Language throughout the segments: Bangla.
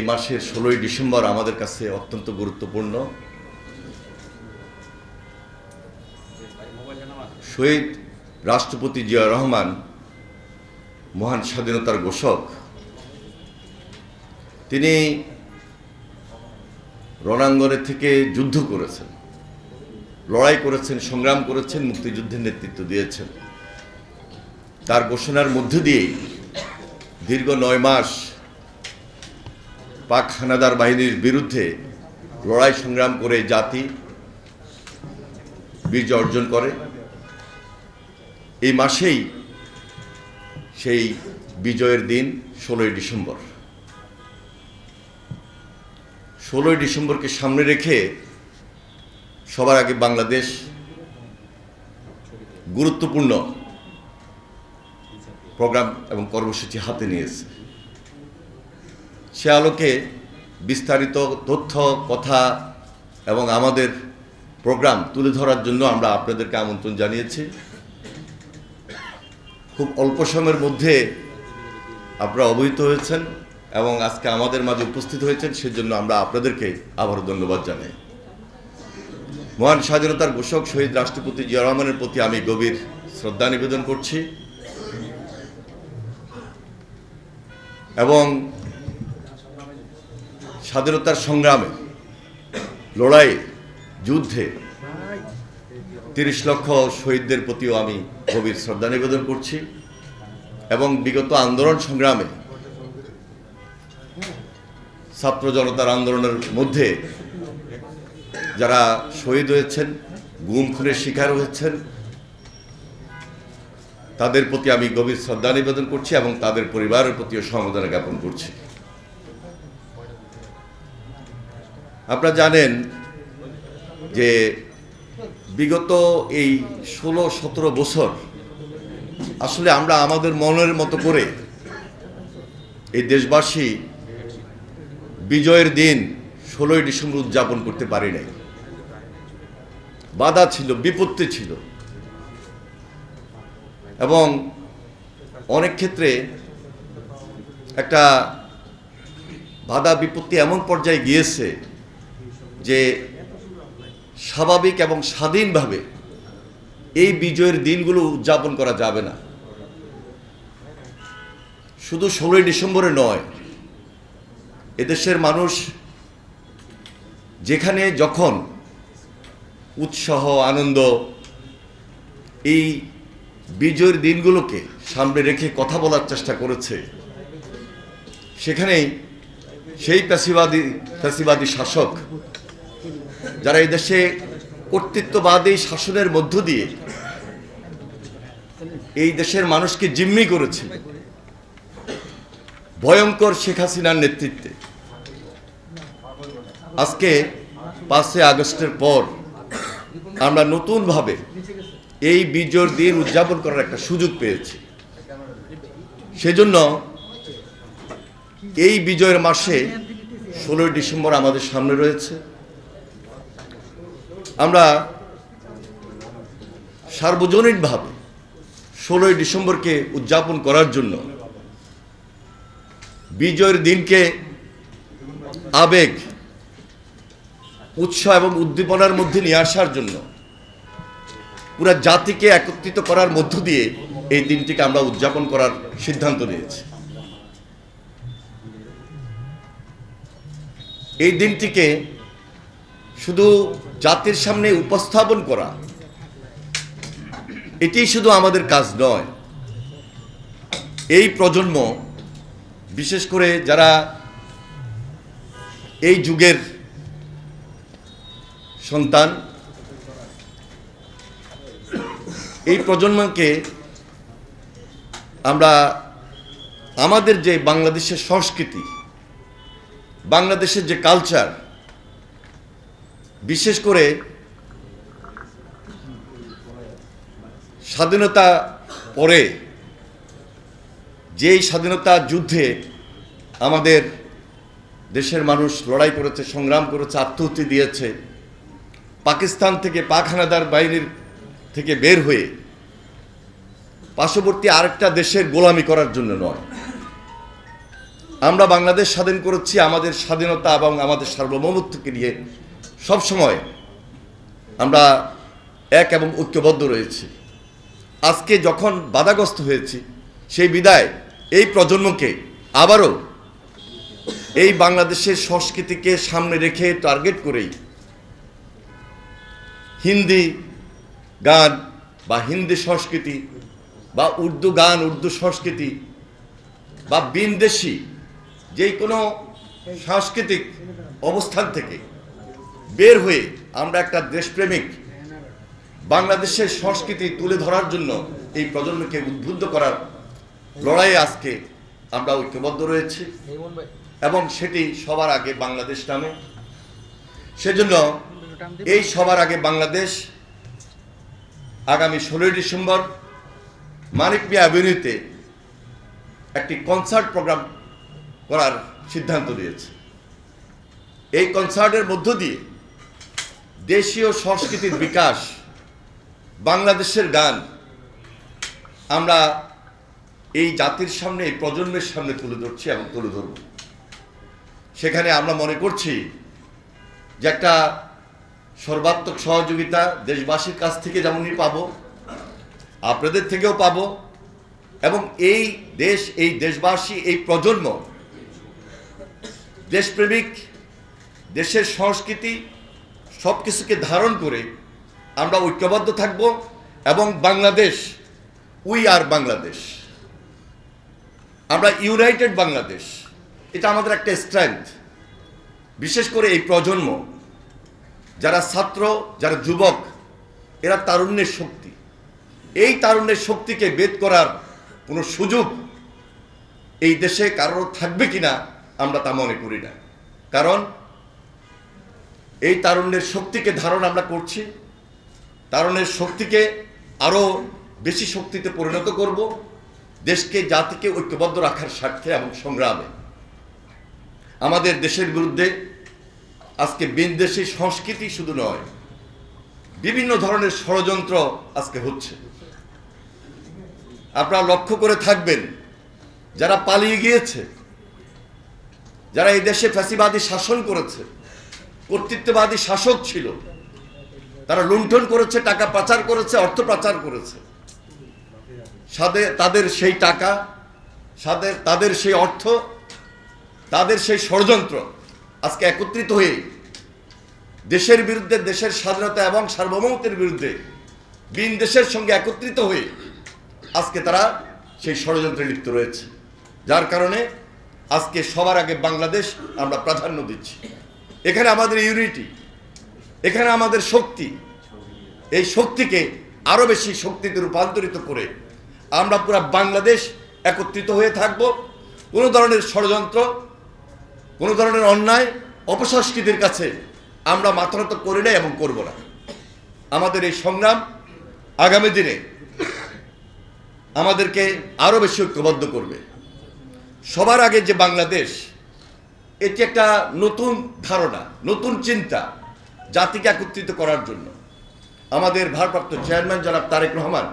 মাসের 16ই ডিসেম্বর আমাদের কাছে অত্যন্ত গুরুত্বপূর্ণ। শহীদ রাষ্ট্রপতি জিয়াউর রহমান মহান স্বাধীনতার ঘোষক, তিনি রণাঙ্গনে থেকে যুদ্ধ করেছেন, লড়াই করেছেন, সংগ্রাম করেছেন, মুক্তিযুদ্ধের নেতৃত্ব দিয়েছেন। তার ঘোষণার মধ্য দিয়েই দীর্ঘ 9 মাস পাক হানাদার বাহিনীর বিরুদ্ধে লড়াই সংগ্রাম করে জাতি বিজয় অর্জন করে। এই মাসেই সেই বিজয়ের দিন 16ই ডিসেম্বর। 16ই ডিসেম্বরকে সামনে রেখে সবার আগে বাংলাদেশ গুরুত্বপূর্ণ প্রোগ্রাম এবং কর্মসূচি হাতে নিয়েছে। সে আলোকে বিস্তারিত তথ্য, কথা এবং আমাদের প্রোগ্রাম তুলে ধরার জন্য আমরা আপনাদেরকে আমন্ত্রণ জানিয়েছি। খুব অল্প সময়ের মধ্যে আপনারা অবহিত হয়েছেন এবং আজকে আমাদের মাঝে উপস্থিত হয়েছেন, সেজন্য আমরা আপনাদেরকে আবারও ধন্যবাদ জানাই। মহান স্বাধীনতার ঘোষক শহীদ রাষ্ট্রপতি জিয়াউর রহমানের প্রতি আমি গভীর শ্রদ্ধা নিবেদন করছি এবং স্বাধীনতার সংগ্রামে, লড়াইয়ে, যুদ্ধে 30 লক্ষ শহীদদের প্রতিও আমি গভীর শ্রদ্ধা নিবেদন করছি এবং বিগত আন্দোলন সংগ্রামে, ছাত্র জনতার আন্দোলনের মধ্যে যারা শহীদ হয়েছেন, গুম খুনের শিকার হয়েছেন, তাদের প্রতি আমি গভীর শ্রদ্ধা নিবেদন করছি এবং তাদের পরিবারের প্রতিও সমবেদনা জ্ঞাপন করছি। আপনারা জানেন যে বিগত এই 16-17 বছর আসলে আমরা আমাদের মনের মতো করে এই দেশবাসী বিজয়ের দিন 16ই ডিসেম্বর উদযাপন করতে পারি নাই। বাধা ছিল, বিপত্তি ছিল এবং অনেক ক্ষেত্রে একটা বাধা বিপত্তি এমন পর্যায়ে গিয়েছে যে স্বাভাবিক এবং স্বাধীনভাবে এই বিজয়ের দিনগুলো উদযাপন করা যাবে না। শুধু 16ই ডিসেম্বরে নয়, এদেশের মানুষ যেখানে যখন উৎসাহ, আনন্দ, এই বিজয়ের দিনগুলোকে সামনে রেখে কথা বলার চেষ্টা করেছে, সেখানেই সেই ফ্যাসিবাদী শাসক যারা এই দেশে কর্তৃত্ববাদী শাসনের মধ্য দিয়ে এই দেশের মানুষকে জিম্মি করেছিল, ভয়ঙ্কর শেখ হাসিনার নেতৃত্বে আজকে 5 আগস্টের পর আমরা নতুনভাবে এই বিজয়ের দিন উদযাপন করার একটা সুযোগ পেয়েছি। সেজন্য এই বিজয়ের মাসে 16ই ডিসেম্বর আমাদের সামনে রয়েছে। আমরা সার্বজনীনভাবে 16ই ডিসেম্বরকে উদযাপন করার জন্য, বিজয়ের দিনকে আবেগ, উৎসাহ এবং উদ্দীপনার মধ্যে নিয়ে আসার জন্য, পুরা জাতিকে একত্রিত করার মধ্য দিয়ে এই দিনটিকে আমরা উদযাপন করার সিদ্ধান্ত নিয়েছি। এই দিনটিকে শুধু জাতির সামনে উপস্থাপন করা, এটি শুধু আমাদের কাজ নয়। এই প্রজন্ম, বিশেষ করে যারা এই যুগের সন্তান, এই প্রজন্মকে আমরা আমাদের যে বাংলাদেশের সংস্কৃতি, বাংলাদেশের যে কালচার, বিশেষ করে স্বাধীনতা পরে যেই স্বাধীনতা যুদ্ধে আমাদের দেশের মানুষ লড়াই করেছে, সংগ্রাম করেছে, আত্মহত্যা দিয়েছে, পাকিস্তান থেকে, পাক হানাদার বাহিনীর থেকে বের হয়ে পার্শ্ববর্তী আরেকটা দেশের গোলামি করার জন্য নয়, আমরা বাংলাদেশ স্বাধীন করেছি আমাদের স্বাধীনতা এবং আমাদের সার্বভৌমত্বকে নিয়ে সবসময় আমরা এক এবং ঐক্যবদ্ধ রয়েছি। আজকে যখন বাধাগ্রস্ত হয়েছি সেই বিদায় এই প্রজন্মকে আবারও এই বাংলাদেশের সংস্কৃতিকে সামনে রেখে টার্গেট করেই হিন্দি গান বা হিন্দি সংস্কৃতি বা উর্দু গান উর্দু সংস্কৃতি বা বিনদেশি যে কোনো সাংস্কৃতিক অবস্থান থেকে বের হয়ে আমরা একটা দেশপ্রেমিক বাংলাদেশের সংস্কৃতি তুলে ধরার জন্য এই প্রজন্মকে উদ্বুদ্ধ করার লড়াইয়ে আজকে আমরা ঐক্যবদ্ধ রয়েছি এবং সেটি সবার আগে বাংলাদেশ নামে। সেজন্য এই সবার আগে বাংলাদেশ আগামী 16 ডিসেম্বর মানিক মিয়া অ্যাভিনিউতে একটি কনসার্ট প্রোগ্রাম করার সিদ্ধান্ত নিয়েছে। এই কনসার্টের মধ্য দিয়ে দেশীয় সংস্কৃতির বিকাশ, বাংলাদেশের গান আমরা এই জাতির সামনে এই প্রজন্মের সামনে তুলে ধরছি এবং তুলে ধরব। সেখানে আমরা মনে করছি যে একটা সর্বাত্মক সহযোগিতা দেশবাসীর কাছ থেকে যেমনই পাবো, আপনাদের থেকেও পাবো এবং এই দেশ, এই দেশবাসী, এই প্রজন্ম দেশপ্রেমিক, দেশের সংস্কৃতি সব কিছুকে ধারণ করে আমরা ঐক্যবদ্ধ থাকব এবং বাংলাদেশ, উই আর বাংলাদেশ, আমরা ইউনাইটেড বাংলাদেশ, এটা আমাদের একটা স্ট্রেংথ। বিশেষ করে এই প্রজন্ম যারা ছাত্র, যারা যুবক, এরা তারুণ্যের শক্তি। এই তারুণ্যের শক্তিকে বেদ করার কোনো সুযোগ এই দেশে কারোর থাকবে কিনা আমরা তা মনে করি না। কারণ এই তারুণ্যের শক্তিকে ধারণ আমরা করছি, তারুণ্যের শক্তিকে আরও বেশি শক্তিতে পরিণত করব দেশকে, জাতিকে ঐক্যবদ্ধ রাখার স্বার্থে এবং সংগ্রামে। আমাদের দেশের বিরুদ্ধে আজকে বিনদেশী সংস্কৃতি শুধু নয়, বিভিন্ন ধরনের ষড়যন্ত্র আজকে হচ্ছে। আপনারা লক্ষ্য করে থাকবেন, যারা পালিয়ে গিয়েছে, যারা এই দেশে ফ্যাসিবাদী শাসন করেছে, কর্তৃত্ববাদী শাসক ছিল, তারা লুণ্ঠন করেছে, টাকা পাচার করেছে, অর্থ পাচার করেছে। তাদের সেই টাকা, তাদের সেই অর্থ, তাদের সেই ষড়যন্ত্র আজকে একত্রিত হয়ে দেশের বিরুদ্ধে, দেশের স্বাধীনতা এবং সার্বভৌমত্বের বিরুদ্ধে বিন দেশের সঙ্গে একত্রিত হয়ে আজকে তারা সেই ষড়যন্ত্রে লিপ্ত রয়েছে। যার কারণে আজকে সবার আগে বাংলাদেশ আমরা প্রাধান্য দিচ্ছি। এখানে আমাদের ইউনিটি, এখানে আমাদের শক্তি, এই শক্তিকে আরো বেশি শক্তিতে রূপান্তরিত করে আমরা পুরো বাংলাদেশ একত্রিত হয়ে থাকব। কোনো ধরনের ষড়যন্ত্র, কোনো ধরনের অন্যায়, অপসংস্কৃতির কাছে আমরা মাথা নত করি না এবং করব না। আমাদের এই সংগ্রাম আগামী দিনে আমাদেরকে আরো বেশি ঐক্যবদ্ধ করবে। সবার আগে যে বাংলাদেশ, এটি একটা নতুন ধারণা, নতুন চিন্তা জাতিকে একত্রিত করার জন্য আমাদের ভারপ্রাপ্ত চেয়ারম্যান জনাব তারেক রহমান,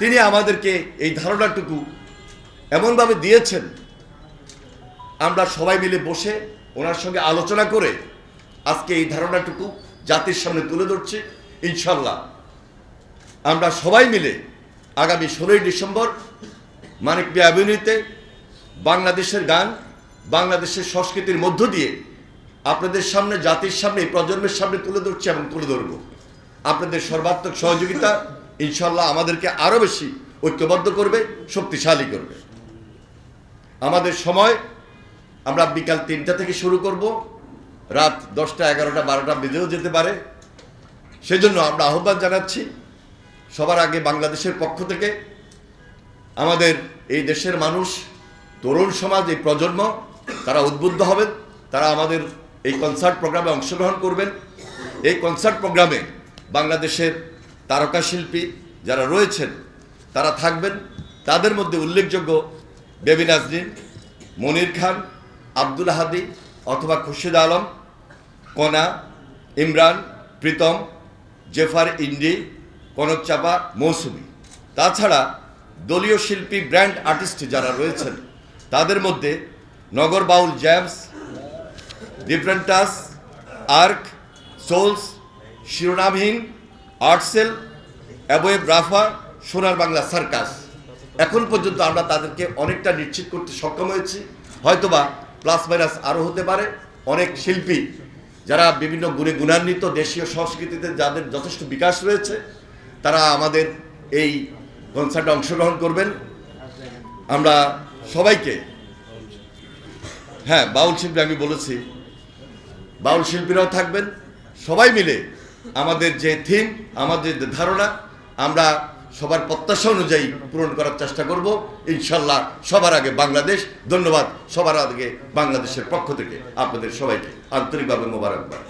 তিনি আমাদেরকে এই ধারণাটুকু এমনভাবে দিয়েছেন, আমরা সবাই মিলে বসে ওনার সঙ্গে আলোচনা করে আজকে এই ধারণাটুকু জাতির সামনে তুলে ধরছি। ইনশাল্লাহ আমরা সবাই মিলে আগামী 16 ডিসেম্বর মানিক মিয়া অ্যাভিনিউতে বাংলাদেশের গান, বাংলাদেশের সংস্কৃতির মধ্য দিয়ে আপনাদের সামনে, জাতির সামনে, প্রজন্মের সামনে তুলে ধরছি এবং তুলে ধরব। আপনাদের সর্বাত্মক সহযোগিতা ইনশাল্লাহ আমাদেরকে আরো বেশি ঐক্যবদ্ধ করবে, শক্তিশালী করবে। আমাদের সময় আমরা বিকাল 3টা থেকে শুরু করব, রাত 10টা, 11টা, 12টা বেজেও যেতে পারে। সেজন্য আমরা আহ্বান জানাচ্ছি সবার আগে বাংলাদেশের পক্ষ থেকে আমাদের এই দেশের মানুষ, তরুণ সমাজ, এই প্রজন্ম, তারা উদ্বুদ্ধ হবেন, তারা আমাদের এই কনসার্ট প্রোগ্রামে অংশগ্রহণ করবেন। এই কনসার্ট প্রোগ্রামে বাংলাদেশের তারকা শিল্পী যারা রয়েছেন তারা থাকবেন। তাদের মধ্যে উল্লেখযোগ্য বেবি নাজনীন, মনির খান, আব্দুল হাদি অথবা খুরশিদ আলম, কণা, ইমরান, প্রীতম, জেফার ইন্ডি, কনক চাপা, মৌসুমী। তাছাড়া দলীয় শিল্পী, ব্র্যান্ড আর্টিস্ট যারা রয়েছেন তাদের মধ্যে নগর বাউল জ্যামস, ডিফারেন্ট টাস, আর্ক, সোলস, শিরোনামহীন, আর্টসেল, অ্যাবোয়েব রাফা, সোনার বাংলা সার্কাস। এখন পর্যন্ত আমরা তাদেরকে অনেকটা নিশ্চিত করতে সক্ষম হয়েছি। হয়তোবা প্লাস মাইনাস আরও হতে পারে। অনেক শিল্পী যারা বিভিন্ন গুণে গুণান্বিত, দেশীয় সংস্কৃতিতে যাদের যথেষ্ট বিকাশ রয়েছে, তারা আমাদের এই কনসার্টে অংশগ্রহণ করবেন। আমরা সবাইকে, হ্যাঁ বাউল শিল্পী আমি বলেছি, বাউল শিল্পীরাও থাকবেন। সবাই মিলে আমাদের যে থিম, আমাদের যে ধারণা, আমরা সবার প্রত্যাশা অনুযায়ী পূরণ করার চেষ্টা করব ইনশাল্লাহ। সবার আগে বাংলাদেশ। ধন্যবাদ। সবার আগে বাংলাদেশের পক্ষ থেকে আপনাদের সবাইকে আন্তরিকভাবে মোবারকবাদ।